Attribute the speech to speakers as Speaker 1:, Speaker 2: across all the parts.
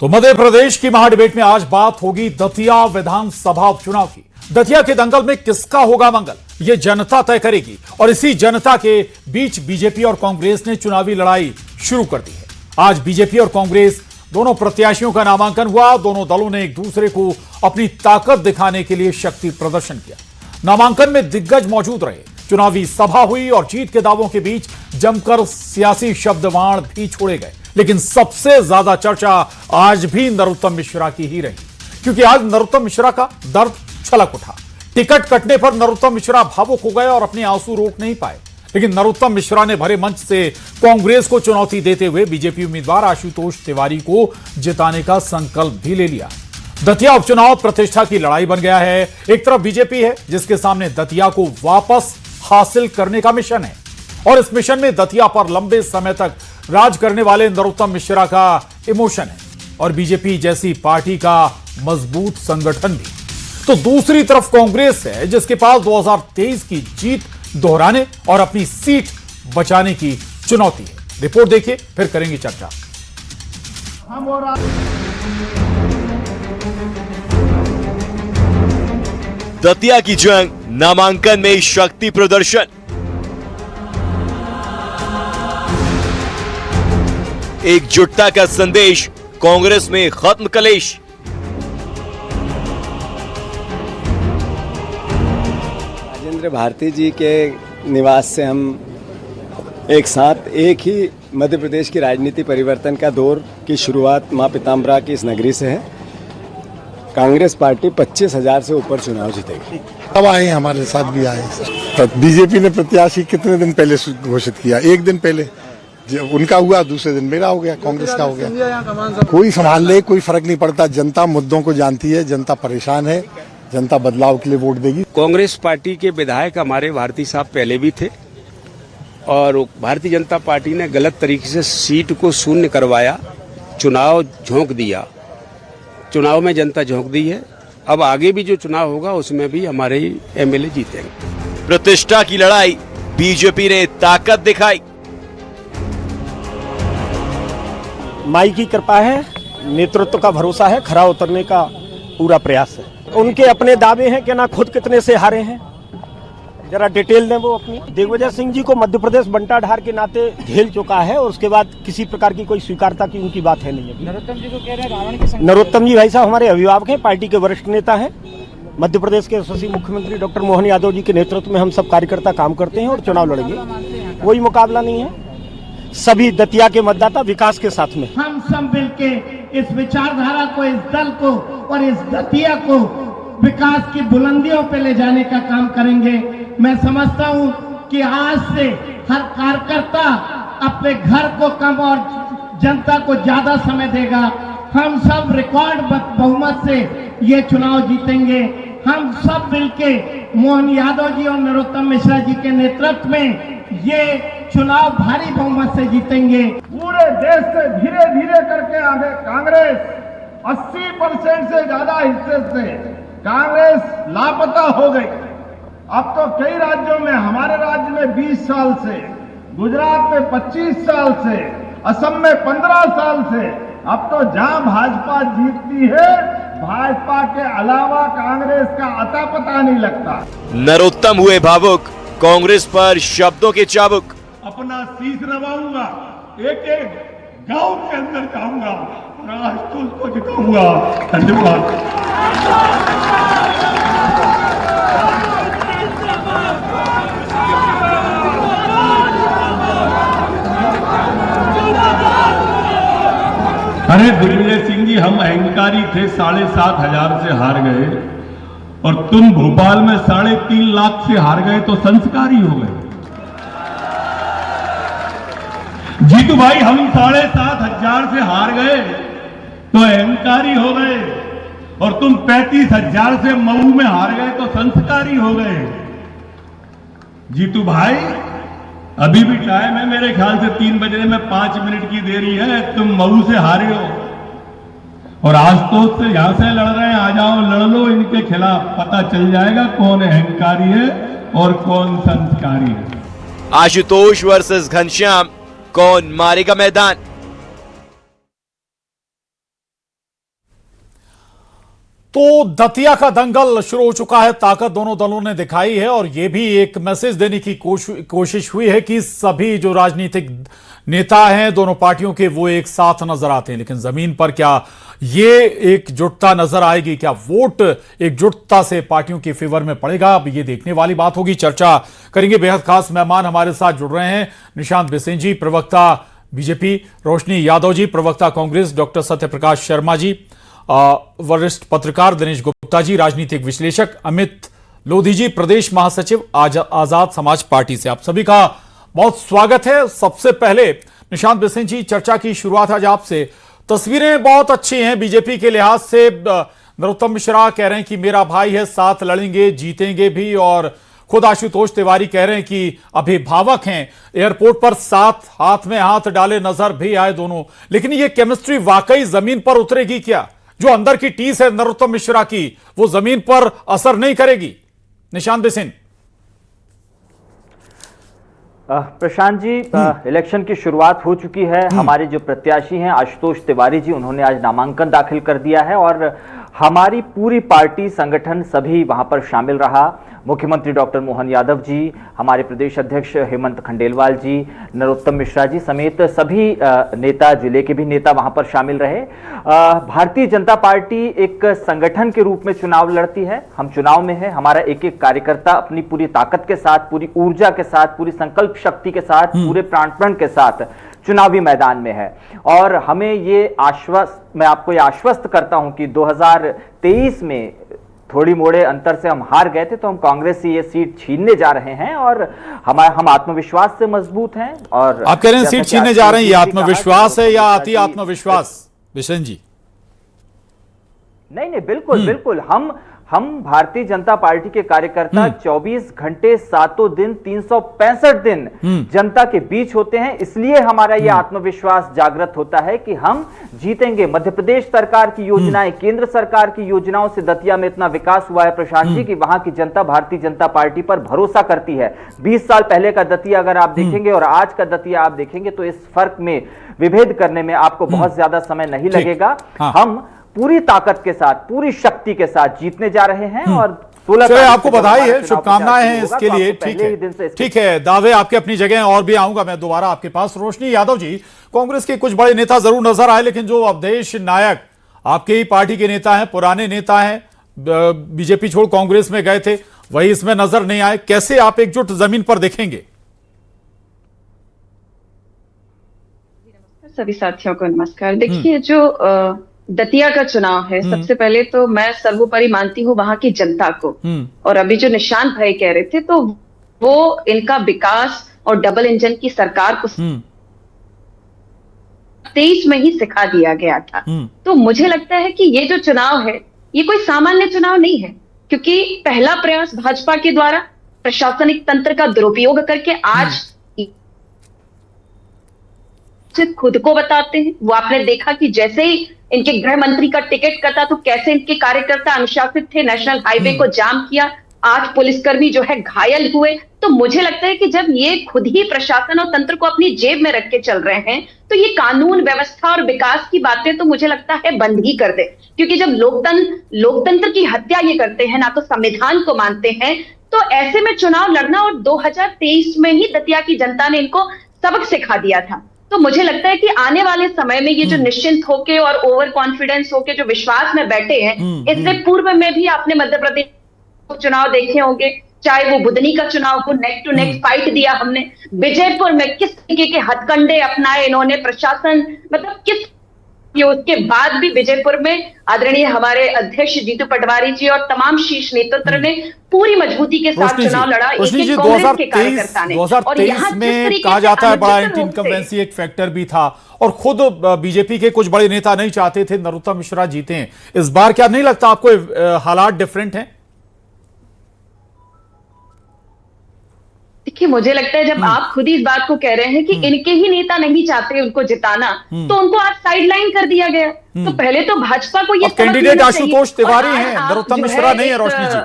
Speaker 1: तो मध्य प्रदेश की महाडिबेट में आज बात होगी दतिया विधानसभा उपचुनाव की। दतिया के दंगल में किसका होगा मंगल, ये जनता तय करेगी। और इसी जनता के बीच बीजेपी और कांग्रेस ने चुनावी लड़ाई शुरू कर दी है। आज बीजेपी और कांग्रेस दोनों प्रत्याशियों का नामांकन हुआ। दोनों दलों ने एक दूसरे को अपनी ताकत दिखाने के लिए शक्ति प्रदर्शन किया। नामांकन में दिग्गज मौजूद रहे, चुनावी सभा हुई और जीत के दावों के बीच जमकर सियासी शब्दवाण भी छोड़े गए। लेकिन सबसे ज्यादा चर्चा आज भी नरोत्तम मिश्रा की ही रही, क्योंकि आज नरोत्तम मिश्रा का दर्द छलक उठा। टिकट कटने पर नरोत्तम मिश्रा भावुक हो गए और अपने आंसू रोक नहीं पाए। लेकिन नरोत्तम मिश्रा ने भरे मंच से कांग्रेस को चुनौती देते हुए बीजेपी उम्मीदवार आशुतोष तिवारी को जिताने का संकल्प भी ले लिया। दतिया उपचुनाव प्रतिष्ठा की लड़ाई बन गया है। एक तरफ बीजेपी है जिसके सामने दतिया को वापस हासिल करने का मिशन है, और इस मिशन में दतिया पर लंबे समय तक राज करने वाले नरोत्तम मिश्रा का इमोशन है, और बीजेपी जैसी पार्टी का मजबूत संगठन भी। तो दूसरी तरफ कांग्रेस है जिसके पास 2023 की जीत दोहराने और अपनी सीट बचाने की चुनौती है। रिपोर्ट देखिए, फिर करेंगे चर्चा।
Speaker 2: दतिया की जंग, नामांकन में शक्ति प्रदर्शन। एकजुटता का संदेश, कांग्रेस में खत्म कलेश।
Speaker 3: राजेंद्र भारती जी के निवास से हम एक साथ एक ही मध्य प्रदेश की राजनीति परिवर्तन का दौर की शुरुआत मां पीताम्बरा की इस नगरी से है। कांग्रेस पार्टी 25,000 से ऊपर चुनाव जीतेगी।
Speaker 4: अब आए, हमारे साथ भी आए। बीजेपी ने प्रत्याशी कितने दिन पहले घोषित किया? एक दिन पहले उनका हुआ, दूसरे दिन मेरा हो गया, कांग्रेस का हो गया। कोई संभाल ले, कोई फर्क नहीं पड़ता। जनता मुद्दों को जानती है, जनता परेशान है, जनता बदलाव के लिए वोट देगी।
Speaker 5: कांग्रेस पार्टी के विधायक हमारे भारती साहब पहले भी थे, और भारतीय जनता पार्टी ने गलत तरीके से सीट को शून्य करवाया, चुनाव झोंक दिया। चुनाव में जनता झोंक दी है। अब आगे भी जो चुनाव होगा उसमें भी हमारे ही एमएलए जीतेंगे।
Speaker 2: प्रतिष्ठा की लड़ाई, बीजेपी ने ताकत दिखाई।
Speaker 6: माई की कृपा है, नेतृत्व का भरोसा है, खरा उतरने का पूरा प्रयास है। उनके अपने दावे हैं कि ना खुद कितने से हारे हैं, जरा डिटेल दें वो अपनी। दिग्विजय सिंह जी को मध्य प्रदेश बंटाढार के नाते झेल चुका है, और उसके बाद किसी प्रकार की कोई स्वीकारता की उनकी बात है नहीं। नरोत्तम जी को कह रहे हैं रावण के संग। नरोत्तम जी भाई साहब हमारे अभिभावक हैं, पार्टी के वरिष्ठ नेता हैं। मध्य प्रदेश के यशस्वी मुख्यमंत्री डॉक्टर मोहन यादव जी के नेतृत्व में हम सब कार्यकर्ता काम करते हैं और चुनाव लड़ेंगे। कोई मुकाबला नहीं है, सभी दतिया के मतदाता विकास के साथ में।
Speaker 7: हम सब मिलके इस विचारधारा को, इस दल को और इस दतिया को विकास की बुलंदियों पे ले जाने का काम करेंगे। मैं समझता हूं कि आज से हर कार्यकर्ता अपने घर को कम और जनता को ज्यादा समय देगा। हम सब रिकॉर्ड बहुमत से ये चुनाव जीतेंगे। हम सब मिलके मोहन यादव जी और नरोत्तम मिश्रा जी के नेतृत्व में ये चुनाव भारी बहुमत से जीतेंगे।
Speaker 8: पूरे देश से धीरे धीरे करके आगे कांग्रेस 80% से ज्यादा हिस्से से कांग्रेस लापता हो गई। अब तो कई राज्यों में, हमारे राज्य में 20 साल से, गुजरात में 25 साल से, असम में 15 साल से, अब तो जहां भाजपा जीतती है, भाजपा के अलावा कांग्रेस का अता पता नहीं लगता।
Speaker 2: नरोत्तम हुए भावुक, कांग्रेस पर शब्दों के चाबुक।
Speaker 8: अपना शीश नवाऊंगा, एक एक गांव के अंदर जाऊंगा और आशुतोष को जिताऊंगा। धन्यवाद। अरे दिग्विजय सिंह जी, हम अहंकारी थे, 7,500 से हार गए, और तुम भोपाल में 3.5 लाख से हार गए तो संस्कारी हो गए। जीतू भाई, हम 7,500 से हार गए तो अहंकारी हो गए, और तुम 35,000 से मऊ में हार गए तो संस्कारी हो गए। जीतू भाई, अभी भी टाइम है, मेरे ख्याल से 3 बजने में 5 मिनट की देरी है। तुम मऊ से हारे हो और आशुतोष से यहां से लड़ रहे हैं। आ जाओ, लड़ लो इनके खिलाफ, पता चल जाएगा कौन अहंकारी है और कौन संस्कारी है।
Speaker 2: आशुतोष वर्सेस घनश्याम, कौन मारेगा मैदान?
Speaker 1: तो दतिया का दंगल शुरू हो चुका है। ताकत दोनों दलों ने दिखाई है और यह भी एक मैसेज देने की कोशिश हुई है कि सभी जो राजनीतिक नेता हैं दोनों पार्टियों के, वो एक साथ नजर आते हैं। लेकिन जमीन पर क्या ये एकजुटता नजर आएगी? क्या वोट एकजुटता से पार्टियों के फेवर में पड़ेगा? अब ये देखने वाली बात होगी। चर्चा करेंगे। बेहद खास मेहमान हमारे साथ जुड़ रहे हैं। निशांत बिसेन जी, प्रवक्ता बीजेपी, रोशनी यादव जी, प्रवक्ता कांग्रेस, डॉक्टर सत्यप्रकाश शर्मा जी, वरिष्ठ पत्रकार दिनेश गुप्ता जी, राजनीतिक विश्लेषक अमित लोधी जी, प्रदेश महासचिव आजाद समाज पार्टी से। आप सभी का बहुत स्वागत है। सबसे पहले निशांत बिसेन जी, चर्चा की शुरुआत आज आपसे। तस्वीरें बहुत अच्छी हैं बीजेपी के लिहाज से। नरोत्तम मिश्रा कह रहे हैं कि मेरा भाई है, साथ लड़ेंगे, जीतेंगे भी, और खुद आशुतोष तिवारी कह रहे हैं कि अभिभावक हैं। एयरपोर्ट पर साथ हाथ में हाथ डाले नजर भी आए दोनों। लेकिन ये केमिस्ट्री वाकई जमीन पर उतरेगी क्या? जो अंदर की टीस है नरोत्तम मिश्रा की, वो जमीन पर असर नहीं करेगी? निशांत बिसेन।
Speaker 9: प्रशांत जी, इलेक्शन की शुरुआत हो चुकी है। हमारे जो प्रत्याशी हैं आशुतोष तिवारी जी, उन्होंने आज नामांकन दाखिल कर दिया है और हमारी पूरी पार्टी संगठन सभी वहां पर शामिल रहा। मुख्यमंत्री डॉक्टर मोहन यादव जी, हमारे प्रदेश अध्यक्ष हेमंत खंडेलवाल जी, नरोत्तम मिश्रा जी समेत सभी नेता, जिले के भी नेता वहां पर शामिल रहे। भारतीय जनता पार्टी एक संगठन के रूप में चुनाव लड़ती है। हम चुनाव में है। हमारा एक एक कार्यकर्ता अपनी पूरी ताकत के साथ, पूरी ऊर्जा के साथ, पूरी संकल्प शक्ति के साथ, पूरे प्राणपण के साथ चुनावी मैदान में है। और हमें ये मैं आपको ये आश्वस्त करता हूं कि 2023 में थोड़ी मोड़े अंतर से हम हार गए थे, तो हम कांग्रेस से ये सीट छीनने जा रहे हैं और हम आत्मविश्वास से मजबूत हैं। और
Speaker 1: आप कह रहे हैं सीट छीनने जा रहे हैं, ये आत्मविश्वास है या अति आत्मविश्वास बिसेन जी?
Speaker 9: नहीं, बिल्कुल बिल्कुल। हम भारतीय जनता पार्टी के कार्यकर्ता 24 घंटे 7 दिन 365 दिन जनता के बीच होते हैं। इसलिए हमारा यह आत्मविश्वास जागृत होता है कि हम जीतेंगे। मध्य प्रदेश सरकार की योजनाएं, केंद्र सरकार की योजनाओं से दतिया में इतना विकास हुआ है प्रशांत जी कि वहां की जनता भारतीय जनता पार्टी पर भरोसा करती है। 20 साल पहले का दतिया अगर आप देखेंगे और आज का दतिया आप देखेंगे तो इस फर्क में विभेद करने में आपको बहुत ज्यादा समय नहीं लगेगा। हम पूरी ताकत के साथ, पूरी शक्ति के साथ जीतने जा रहे हैं और 16
Speaker 1: आपको बधाई है, शुभकामनाएं हैं इसके लिए। ठीक है, दावे आपके अपनी जगह हैं। और भी आऊंगा मैं दोबारा आपके पास। रोशनी यादव जी, कांग्रेस के कुछ बड़े नेता जरूर नजर आए, लेकिन जो अवधेश नायक आपके ही पार्टी के नेता हैं, पुराने नेता हैं, बीजेपी छोड़ कांग्रेस में गए थे, वही इसमें नजर नहीं आए। कैसे आप एकजुट जमीन पर देखेंगे?
Speaker 10: सभी साथियों को नमस्कार। देखिए, जो दतिया का चुनाव है, सबसे पहले तो मैं सर्वोपरि मानती हूँ वहां की जनता को। और अभी जो निशांत भाई कह रहे थे, तो वो इनका विकास और डबल इंजन की सरकार को 23 में ही सिखा दिया गया था। तो मुझे लगता है कि ये जो चुनाव है, ये कोई सामान्य चुनाव नहीं है, क्योंकि पहला प्रयास भाजपा के द्वारा प्रशासनिक तंत्र का दुरुपयोग करके आज खुद को बताते हैं। वो आपने देखा कि जैसे ही इनके गृह मंत्री का टिकट कटा तो कैसे इनके कार्यकर्ता अनुशासित थे, नेशनल हाईवे को जाम किया, 8 पुलिसकर्मी जो है घायल हुए। तो मुझे लगता है कि जब ये खुद ही प्रशासन और तंत्र को अपनी जेब में रख के चल रहे हैं, तो ये कानून व्यवस्था और विकास की बातें तो मुझे लगता है बंद ही कर दे। क्योंकि जब लोकतंत्र की हत्या ये करते हैं, ना तो संविधान को मानते हैं, तो ऐसे में चुनाव लड़ना, और 2023 में ही दतिया की जनता ने इनको सबक सिखा दिया था। तो मुझे लगता है कि आने वाले समय में ये जो निश्चिंत होके और ओवर कॉन्फिडेंस होके जो विश्वास में बैठे हैं, इससे पूर्व में भी आपने मध्य प्रदेश चुनाव देखे होंगे, चाहे वो बुधनी का चुनाव हो, नेक टू नेक फाइट दिया हमने। विजयपुर में किस तरीके के हथकंडे अपनाए इन्होंने, प्रशासन मतलब किस, उसके बाद भी विजयपुर में आदरणीय हमारे अध्यक्ष जीतू पटवारी जी और तमाम शीर्ष नेतृत्व ने पूरी मजबूती के साथ चुनाव लड़ा। एक कांग्रेस के कार्यकर्ता ने,
Speaker 1: 2023 में कहा जाता है बड़ा एंटी इनकम्बेंसी एक फैक्टर भी था, और खुद बीजेपी के कुछ बड़े नेता नहीं चाहते थे नरोत्तम मिश्रा जीते हैं। इस बार क्या नहीं लगता आपको हालात डिफरेंट हैं?
Speaker 10: देखिए, मुझे लगता है जब आप खुद ही इस बात को कह रहे हैं कि इनके ही नेता नहीं चाहते उनको जिताना, तो उनको आज साइडलाइन कर दिया गया। तो पहले तो भाजपा को ये
Speaker 1: कैंडिडेट आशुतोष तिवारी हैं, नरोत्तम मिश्रा नहीं है। रोशनी जी,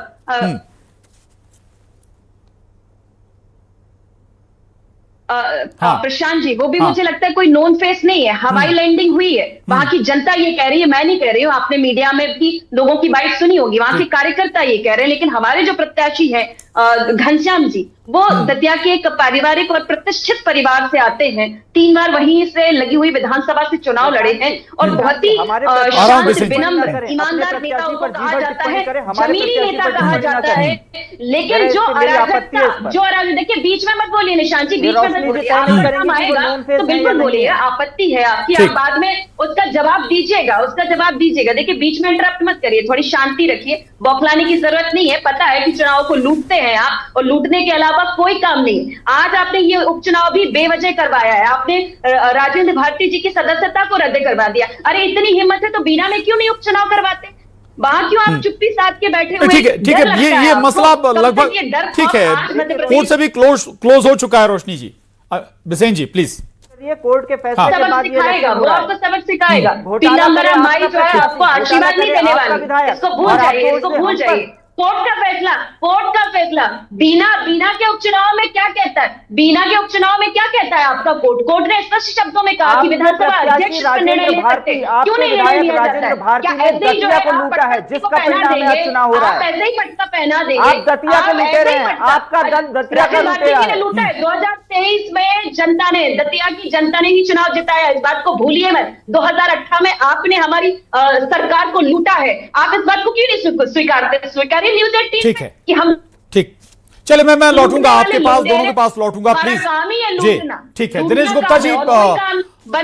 Speaker 10: प्रशांत जी, वो भी मुझे लगता है कोई नोन फेस नहीं है। हवाई लैंडिंग हुई है, वहां की जनता ये कह रही है, मैं नहीं कह रही हूँ। आपने मीडिया में भी लोगों की बाइट सुनी होगी, वहां के कार्यकर्ता ये कह रहे हैं। लेकिन हमारे जो प्रत्याशी है घनश्याम जी, वो दतिया के एक पारिवारिक और प्रतिष्ठित परिवार से आते हैं। 3 बार वहीं से लगी हुई विधानसभा से चुनाव लड़े हैं और बहुत ही शांत, विनम्र, ईमानदार नेताओं को कहा जाता है, जमीनी नेता कहा जाता है। लेकिन जो अराजकता देखिए, बीच में मत बोलिए निशांत जी, बीच में मत बोलिए। आपका काम आएगा तो बिल्कुल बोलिए, आपत्ति है आपकी, आप बाद में उसका जवाब दीजिएगा। देखिए, बीच में इंटरप्ट मत करिए, थोड़ी शांति रखिए, बौखलाने की जरूरत नहीं है। पता है कि चुनाव को लूटते हैं आप, और लूटने के अलावा कोई काम नहीं। आज आपने ये उपचुनाव भी बेवजह करवाया है। आपने राजेंद्र भारती जी की सदस्यता को रद्द करवा दिया। अरे इतनी हिम्मत है तो बीना में क्यों नहीं उपचुनाव करवाते? वहां क्यों आप चुप्पी साध के बैठे हुए?
Speaker 1: ठीक है, ये मसला लगभग ठीक है, कोर्ट से भी क्लोज हो चुका है। रोशनी जी, बिसेन जी प्लीज।
Speaker 9: ये कोर्ट के फैसले के बाद ये
Speaker 10: सिखाएगा, वो आपको सबक सिखाएगा। पीताम्बरम माई जो है आपको आशीर्वाद नहीं देने वाली, इसको भूल जाइए। कोर्ट का फैसला बीना के उपचुनाव में क्या कहता है? बीना के उपचुनाव में क्या कहता है आपका कोर्ट? कोर्ट ने स्पष्ट शब्दों में कहा कि विधानसभा अध्यक्ष का निर्णय ले सकते हैं। क्यों नहीं निर्णय लिया जाता है? क्या ऐसे ही जो है आप पटका को पहना देंगे? आप ऐसे ही पटका पहना देंगे?
Speaker 9: आप दतिया को लूटे रहे हैं, आपका दल दतिया का लूटेरा है।
Speaker 10: 2023 में जनता ने, दतिया की जनता ने ही चुनाव जिताया, इस बात को भूलिए मत। 2018 में आपने हमारी सरकार को लूटा है, आप इस बात को क्यों नहीं स्वीकारते? स्वीकारिए न्यूज़ 18
Speaker 1: ठीक है
Speaker 10: कि हम
Speaker 1: ठीक। चले मैं लौटूंगा आपके पास, दोनों के पास लौटूंगा प्लीज जी। ठीक है, दिनेश गुप्ता जी,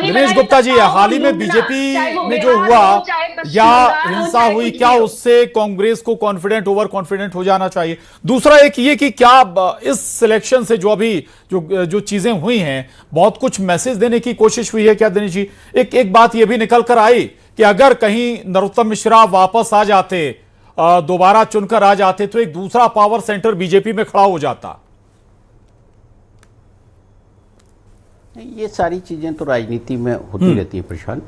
Speaker 1: दिनेश गुप्ता जी, हाल ही में बीजेपी में जो हुआ या हिंसा हुई, क्या उससे कांग्रेस को ओवर कॉन्फिडेंट हो जाना चाहिए? दूसरा एक ये कि क्या इस सिलेक्शन से जो अभी जो चीजें हुई हैं, बहुत कुछ मैसेज देने की कोशिश हुई है क्या दिनेश जी? एक बात ये भी निकल कर आई कि अगर कहीं नरोत्तम मिश्रा वापस आ जाते, दोबारा चुनकर आ जाते, तो एक दूसरा पावर सेंटर बीजेपी में खड़ा हो जाता।
Speaker 11: ये सारी चीजें तो राजनीति में होती रहती है प्रशांत।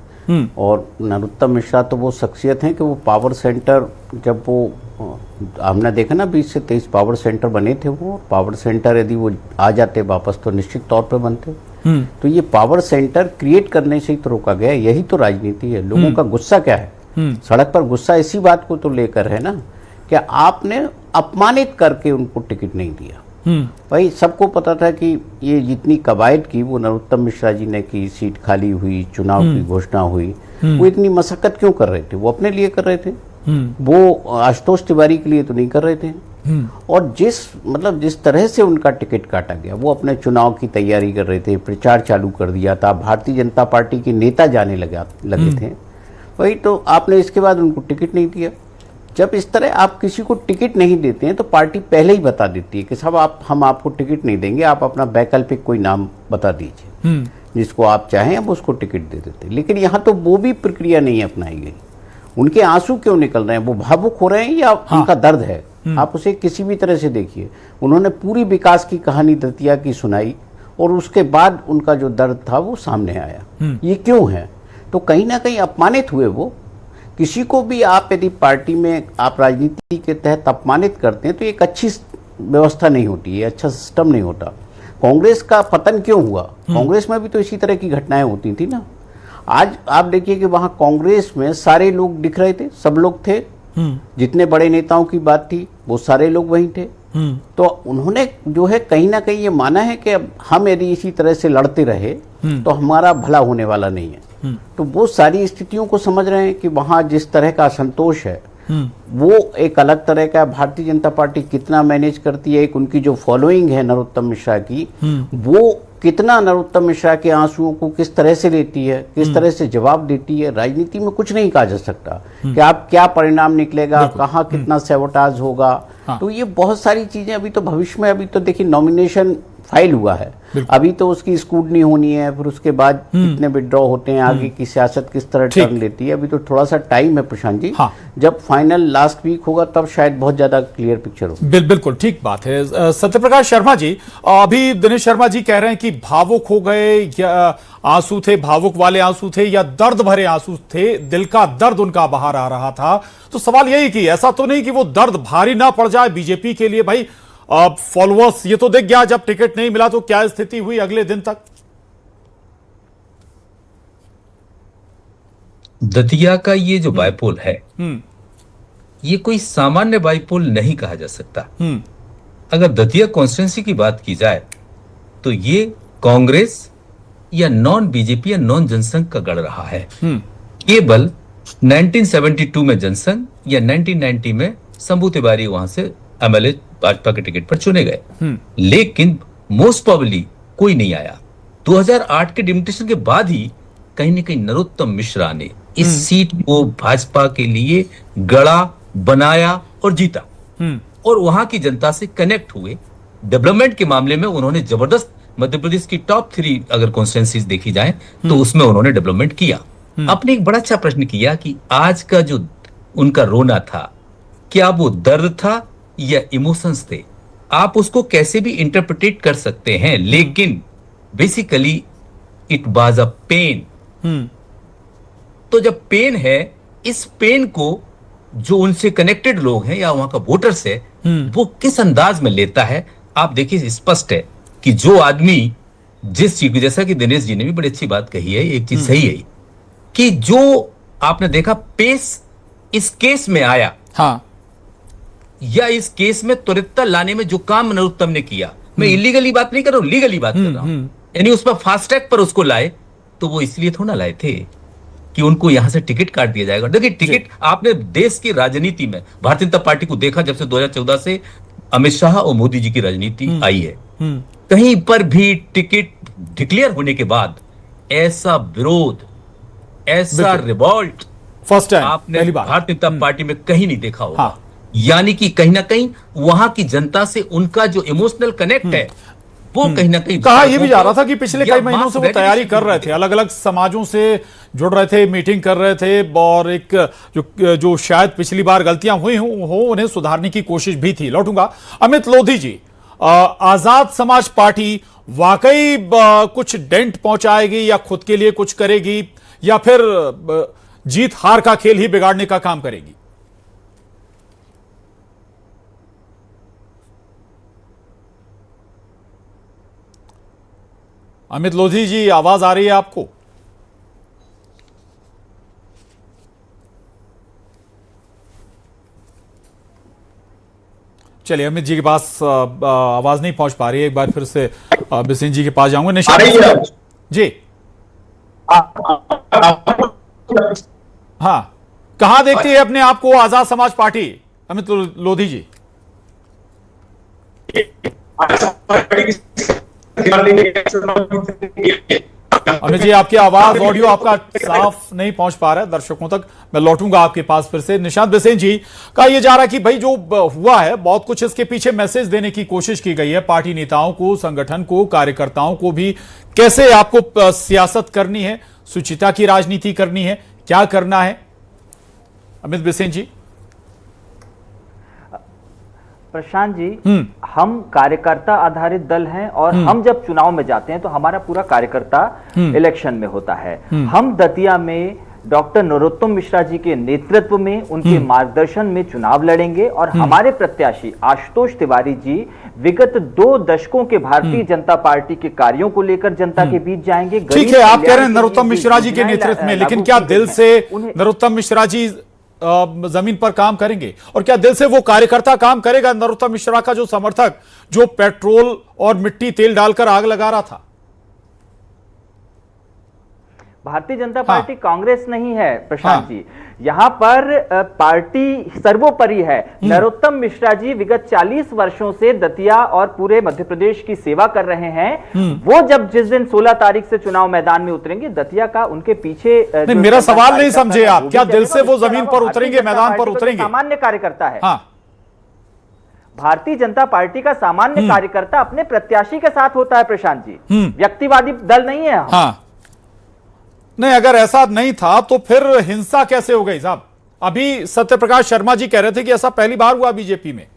Speaker 11: और नरोत्तम मिश्रा तो वो शख्सियत हैं कि वो पावर सेंटर, जब वो हमने देखा ना 20 से 23 पावर सेंटर बने थे, वो पावर सेंटर यदि वो आ जाते वापस तो निश्चित तौर पे बनते। तो ये पावर सेंटर क्रिएट करने से ही तो रोका गया। यही तो राजनीति है। लोगों का गुस्सा क्या है? सड़क पर गुस्सा इसी बात को तो लेकर है ना कि आपने अपमानित करके उनको टिकट नहीं दिया। भाई सबको पता था कि ये जितनी कवायद की वो नरोत्तम मिश्रा जी ने की, सीट खाली हुई, चुनाव की घोषणा हुई, वो इतनी मशक्कत क्यों कर रहे थे? वो अपने लिए कर रहे थे, वो आशुतोष तिवारी के लिए तो नहीं कर रहे थे। और जिस तरह से उनका टिकट काटा गया, वो अपने चुनाव की तैयारी कर रहे थे, प्रचार चालू कर दिया था, भारतीय जनता पार्टी के नेता जाने लगे थे। वही तो आपने इसके बाद उनको टिकट नहीं दिया। जब इस तरह आप किसी को टिकट नहीं देते हैं तो पार्टी पहले ही बता देती है कि साहब हम आपको टिकट नहीं देंगे, आप अपना वैकल्पिक कोई नाम बता दीजिए, जिसको आप चाहें हम उसको टिकट दे देते हैं। लेकिन यहाँ तो वो भी प्रक्रिया नहीं अपनाई गई। उनके आंसू क्यों निकल रहे हैं? वो भावुक हो रहे हैं या उनका दर्द है? आप उसे किसी भी तरह से देखिए। उन्होंने पूरी विकास की कहानी दतिया की सुनाई और उसके बाद उनका जो दर्द था वो सामने आया। ये क्यों है? तो कहीं ना कहीं अपमानित हुए वो। किसी को भी आप यदि पार्टी में आप राजनीति के तहत अपमानित करते हैं तो एक अच्छी व्यवस्था नहीं होती है, अच्छा सिस्टम नहीं होता। कांग्रेस का पतन क्यों हुआ? कांग्रेस में भी तो इसी तरह की घटनाएं होती थी ना। आज आप देखिए कि वहां कांग्रेस में सारे लोग दिख रहे थे, सब लोग थे, जितने बड़े नेताओं की बात थी वो सारे लोग वहीं थे। तो उन्होंने जो है कहीं ना कहीं ये माना है कि अब हम यदि इसी तरह से लड़ते रहे तो हमारा भला होने वाला नहीं है। तो वो सारी स्थितियों को समझ रहे हैं कि वहाँ जिस तरह का असंतोष है वो एक अलग तरह का। भारतीय जनता पार्टी कितना मैनेज करती है, एक उनकी जो फॉलोइंग है नरोत्तम मिश्रा की, वो कितना नरोत्तम मिश्रा के आंसुओं को किस तरह से लेती है, किस तरह से जवाब देती है। राजनीति में कुछ नहीं कहा जा सकता कि आप क्या परिणाम निकलेगा, कहाँ कितना सैबोटाज होगा। तो ये बहुत सारी चीजें अभी तो भविष्य में, अभी तो देखिए नॉमिनेशन फाइल हुआ है, अभी तो उसकी स्क्रूटनी होनी है, फिर उसके बाद कितने विड्रॉ होते हैं, आगे की सियासत किस तरह टर्न लेती है। अभी तो थोड़ा सा टाइम है प्रशांत जी। जब फाइनल लास्ट वीक होगा तब शायद बहुत ज्यादा क्लियर पिक्चर हो।
Speaker 1: बिल्कुल ठीक बात है। सत्यप्रकाश शर्मा जी, अभी दिनेश शर्मा जी कह रहे हैं कि भावुक हो गए, या आंसू थे, भावुक वाले आंसू थे या दर्द भरे आंसू थे, दिल का दर्द उनका बाहर आ रहा था। तो सवाल यही कि ऐसा तो नहीं कि वो दर्द भारी ना पड़ जाए बीजेपी के लिए। भाई फॉलोअर्स, ये तो दिख गया। जब टिकट नहीं मिला तो क्या स्थिति हुई अगले दिन तक?
Speaker 12: दतिया का ये जो बाइपोल है, ये कोई सामान्य बाइपोल नहीं कहा जा सकता। अगर दतिया कॉन्स्टिट्यूंसी की बात की जाए तो ये कांग्रेस या नॉन बीजेपी या नॉन जनसंघ का गढ़ रहा है। केवल 1972 में जनसंघ या 1990 में शंभू तिवारी वहां से एमएलए भाजपा के टिकट पर चुने गए, लेकिन मोस्ट प्रोबेबली कोई नहीं आया। 2008 के डिमिटेशन के बाद ही कहीं न कहीं नरोत्तम मिश्रा ने इस सीट को भाजपा के लिए गढ़ा, बनाया और जीता, और वहां की जनता से कनेक्ट हुए। डेवलपमेंट के मामले में उन्होंने जबरदस्त, मध्य प्रदेश की टॉप 3 अगर कॉन्स्टिट्यूंसीज देखी जाए तो उसमें उन्होंने डेवलपमेंट किया। आपने एक बड़ा अच्छा प्रश्न किया कि आज का जो उनका रोना था, क्या वो दर्द था या इमोशंस थे? आप उसको कैसे भी इंटरप्रिटेट कर सकते हैं, लेकिन basically it was a pen. तो जब पेन है, इस पेन को जो उनसे कनेक्टेड लोग हैं या वहां का वोटर्स है, वो किस अंदाज में लेता है, आप देखिए स्पष्ट है कि जो आदमी जिस चीज, जैसा कि दिनेश जी ने भी बड़ी अच्छी बात कही है, एक चीज सही है कि जो आपने देखा पेस इस केस में आया, या इस केस में त्वरितता लाने में जो काम नरोत्तम ने किया, मैं इलीगली बात नहीं कर रहा हूं, लीगली बात कर रहा हूं, यानी उस पर फास्ट ट्रैक पर उसको लाए, तो वो इसलिए थोड़ा लाए थे कि उनको यहां से टिकट काट दिया जाएगा। देखिए टिकट, आपने देश की राजनीति में भारतीय जनता पार्टी को देखा, जब से 2014 से अमित शाह और मोदी जी की राजनीति आई है, कहीं पर भी टिकट डिक्लेयर होने के बाद ऐसा विरोध, ऐसा रिवॉल्ट
Speaker 1: फर्स्ट टाइम
Speaker 12: आपने भारतीय जनता पार्टी में कहीं नहीं देखा होगा। यानी कि कहीं ना कहीं वहां की जनता से उनका जो इमोशनल कनेक्ट है, वो कहीं ना कहीं
Speaker 1: कहा यह भी जा रहा था कि पिछले कई महीनों से वो तैयारी कर रहे थे, अलग अलग समाजों से जुड़ रहे थे, मीटिंग कर रहे थे, और एक जो शायद पिछली बार गलतियां हुई हो उन्हें सुधारने की कोशिश भी थी। लौटूंगा अमित लोधी जी, आजाद समाज पार्टी वाकई कुछ डेंट पहुंचाएगी या खुद के लिए कुछ करेगी, या फिर जीत हार का खेल ही बिगाड़ने का काम करेगी? अमित लोधी जी, आवाज आ रही है आपको? चलिए, अमित जी के पास आवाज नहीं पहुंच पा रही है। एक बार फिर से बिसेन जी के पास जाऊंगा। निशान जी, हाँ, कहां देखती है अपने आप को आजाद समाज पार्टी, अमित लोधी जी? अमित जी, आपकी आवाज, ऑडियो आपका साफ नहीं पहुंच पा रहा है दर्शकों तक। मैं लौटूंगा आपके पास फिर से। निशांत बिसेन जी का ये जा रहा है कि भाई जो हुआ है, बहुत कुछ इसके पीछे मैसेज देने की कोशिश की गई है, पार्टी नेताओं को, संगठन को, कार्यकर्ताओं को भी, कैसे आपको सियासत करनी है, सुचिता की राजनीति करनी है, क्या करना है, अमित बिसेन जी?
Speaker 9: प्रशांत जी, हम कार्यकर्ता आधारित दल हैं, और हम जब चुनाव में जाते हैं तो हमारा पूरा कार्यकर्ता इलेक्शन में होता है। हम दतिया में डॉक्टर नरोत्तम मिश्रा जी के नेतृत्व में, उनके मार्गदर्शन में चुनाव लड़ेंगे, और हमारे प्रत्याशी आशुतोष तिवारी जी विगत 2 दशकों के भारतीय जनता पार्टी के कार्यों को लेकर जनता के बीच जाएंगे।
Speaker 1: ठीक है, आप कह रहे हैं नरोत्तम मिश्रा जी के नेतृत्व में, लेकिन क्या दिल से नरोत्तम मिश्रा जी जमीन पर काम करेंगे, और क्या दिल से वो कार्यकर्ता काम करेगा? नरोत्तम मिश्रा का जो समर्थक, जो पेट्रोल और मिट्टी तेल डालकर आग लगा रहा था।
Speaker 9: भारतीय जनता पार्टी कांग्रेस नहीं है प्रशांत जी, यहाँ पर पार्टी सर्वोपरि है। नरोत्तम मिश्रा जी विगत 40 वर्षों से दतिया और पूरे मध्य प्रदेश की सेवा कर रहे हैं। वो जब जिस दिन 16 तारीख से चुनाव मैदान में उतरेंगे, दतिया का उनके पीछे
Speaker 1: नहीं, मेरा सवाल नहीं समझे आप, क्या दिल से वो जमीन पर उतरेंगे, मैदान पर उतरेंगे?
Speaker 9: सामान्य कार्यकर्ता है। भारतीय जनता पार्टी का सामान्य कार्यकर्ता अपने प्रत्याशी के साथ होता है प्रशांत जी, व्यक्तिवादी दल नहीं है।
Speaker 1: नहीं, अगर ऐसा नहीं था तो फिर हिंसा कैसे हो गई साहब? अभी सत्यप्रकाश शर्मा जी कह रहे थे कि ऐसा पहली बार हुआ बीजेपी में।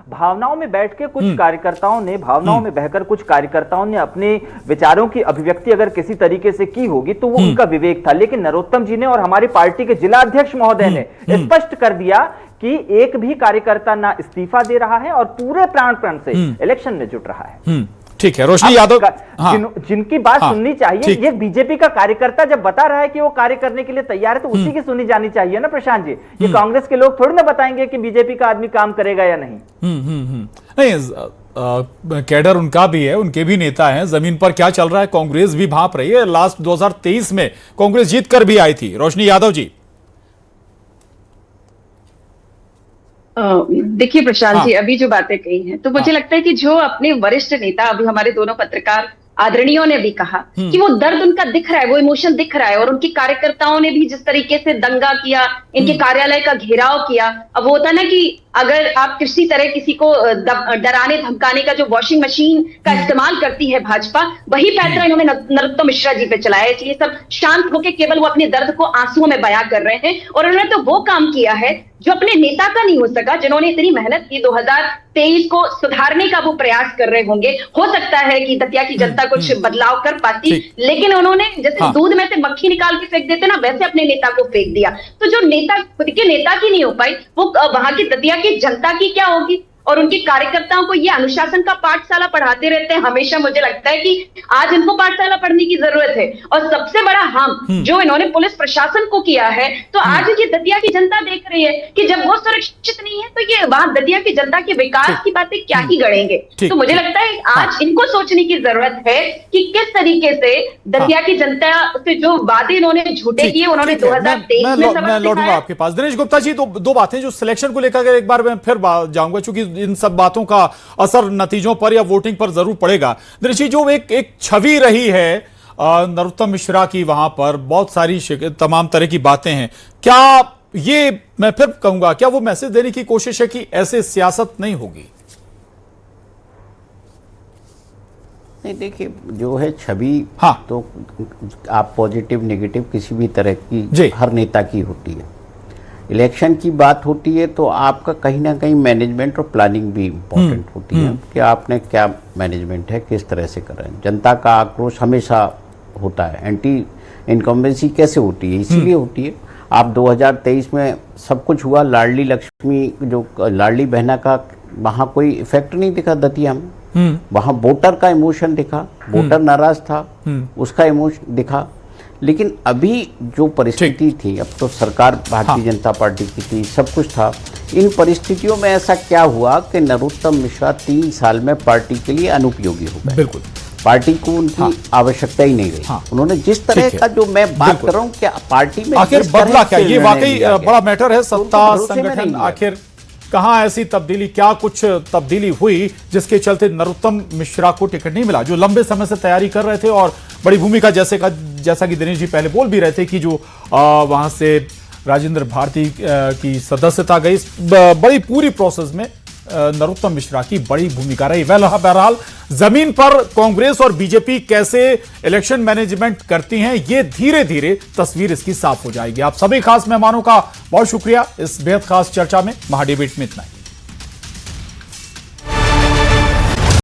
Speaker 9: भावनाओं में बैठ के कुछ कार्यकर्ताओं ने, भावनाओं में बहकर कुछ कार्यकर्ताओं ने अपने विचारों की अभिव्यक्ति अगर किसी तरीके से की होगी तो वो उनका विवेक था, लेकिन नरोत्तम जी ने और हमारी पार्टी के जिला अध्यक्ष महोदय ने स्पष्ट कर दिया कि एक भी कार्यकर्ता ना इस्तीफा दे रहा है और पूरे प्राण से इलेक्शन में जुट रहा है।
Speaker 1: ठीक है, रोशनी यादव
Speaker 9: जिनकी बात सुननी चाहिए, ये बीजेपी का कार्यकर्ता जब बता रहा है कि वो कार्य करने के लिए तैयार है तो उसी की सुनी जानी चाहिए ना प्रशांत जी। ये कांग्रेस के लोग थोड़ी ना बताएंगे कि बीजेपी का आदमी काम करेगा या नहीं।
Speaker 1: नहीं, कैडर उनका भी है, उनके भी नेता हैं, जमीन पर क्या चल रहा है कांग्रेस भी भांप रही है। लास्ट 2023 में कांग्रेस जीत कर भी आई थी। रोशनी यादव जी,
Speaker 10: देखिए प्रशांत जी, अभी जो बातें कही हैं तो मुझे लगता है कि जो अपने वरिष्ठ नेता, अभी हमारे दोनों पत्रकार आदरणीयों ने भी कहा कि वो दर्द उनका दिख रहा है, वो इमोशन दिख रहा है, और उनके कार्यकर्ताओं ने भी जिस तरीके से दंगा किया, इनके कार्यालय का घेराव किया। अब वो होता ना कि अगर आप किसी तरह किसी को डराने धमकाने का जो वॉशिंग मशीन का इस्तेमाल करती है भाजपा, वही पैटर्न इन्होंने नरोत्तम मिश्रा जी पे चलाया है। इसलिए सब शांत होकर केवल वो अपने दर्द को आंसुओं में बयां कर रहे हैं, और उन्होंने तो वो काम किया है जो अपने नेता का नहीं हो सका, जिन्होंने इतनी मेहनत की 2023 को सुधारने का वो प्रयास कर रहे होंगे। हो सकता है कि दतिया की जनता कुछ बदलाव कर पाती, लेकिन उन्होंने जैसे दूध में से मक्खी निकाल के फेंक देते ना, वैसे अपने नेता को फेंक दिया। तो जो नेता खुद के नेता की नहीं हो पाई, वो वहां की दतिया की जनता की क्या होगी। और उनके कार्यकर्ताओं को ये अनुशासन का पाठशाला पढ़ाते रहते हैं हमेशा। मुझे लगता है कि आज इनको पाठशाला पढ़ने की जरूरत है। और सबसे बड़ा हार्म जो इन्होंने पुलिस प्रशासन को किया है, तो आज ये दतिया की जनता देख रही है कि जब वो सुरक्षित नहीं है तो ये वहां दतिया की जनता के विकास की बातें क्या ही गढ़ेंगे। तो मुझे लगता है आज इनको सोचने की जरूरत है कि किस तरीके से दतिया की जनता से जो वादे इन्होंने झूठे किए, उन्होंने 2023 में
Speaker 1: मैं लौटूंगा आपके पास। दिनेश गुप्ता जी, दो बातें जो सिलेक्शन को लेकर एक बार मैं फिर जाऊंगा, चूंकि इन सब बातों का असर नतीजों पर या वोटिंग पर जरूर पड़ेगा। दिनेश जी, जो एक छवि रही है नरोत्तम मिश्रा की, वहां पर बहुत सारी तमाम तरह की बातें हैं, क्या ये मैं फिर कहूंगा, क्या वो मैसेज देने की कोशिश है कि ऐसे सियासत नहीं होगी?
Speaker 11: नहीं, देखिए जो है छवि, तो आप पॉजिटिव नेगेटिव किसी भी तरह की हर नेता की होती है। इलेक्शन की बात होती है तो आपका कहीं ना कहीं मैनेजमेंट और प्लानिंग भी इम्पोर्टेंट होती है कि आपने क्या मैनेजमेंट है, किस तरह से कर रहे हैं। जनता का आक्रोश हमेशा होता है, एंटी इनकम्बेंसी कैसे होती है, इसीलिए होती है। आप 2023 में सब कुछ हुआ, लाडली लक्ष्मी जो लाडली बहना का वहाँ कोई इफेक्ट नहीं दिखा दतिया में। वहाँ वोटर का इमोशन दिखा, वोटर नाराज था, उसका इमोशन दिखा। लेकिन अभी जो परिस्थिति थी, अब तो सरकार भारतीय जनता पार्टी की थी, सब कुछ था। इन परिस्थितियों में ऐसा क्या हुआ कि नरोत्तम मिश्रा 3 साल में पार्टी के लिए अनुपयोगी हो गए।
Speaker 1: बिल्कुल,
Speaker 11: पार्टी को उनकी आवश्यकता ही नहीं रही। उन्होंने जिस तरह का, जो मैं बात कर रहा हूँ, क्या पार्टी में
Speaker 1: आखिर बदला क्या, ये वाकई बड़ा मैटर है। सत्ता संगठन आखिर कहां ऐसी तब्दीली, क्या कुछ तब्दीली हुई जिसके चलते नरोत्तम मिश्रा को टिकट नहीं मिला, जो लंबे समय से तैयारी कर रहे थे और बड़ी भूमिका जैसा कि दिनेश जी पहले बोल भी रहे थे कि जो वहां से राजेंद्र भारती की सदस्यता गई, बड़ी पूरी प्रोसेस में नरोत्तम मिश्रा की बड़ी भूमिका रही। बहरहाल जमीन पर कांग्रेस और बीजेपी कैसे इलेक्शन मैनेजमेंट करती हैं, ये धीरे धीरे तस्वीर इसकी साफ हो जाएगी। आप सभी खास मेहमानों का बहुत शुक्रिया इस बेहद खास चर्चा में। महाडिबेट में इतना ही।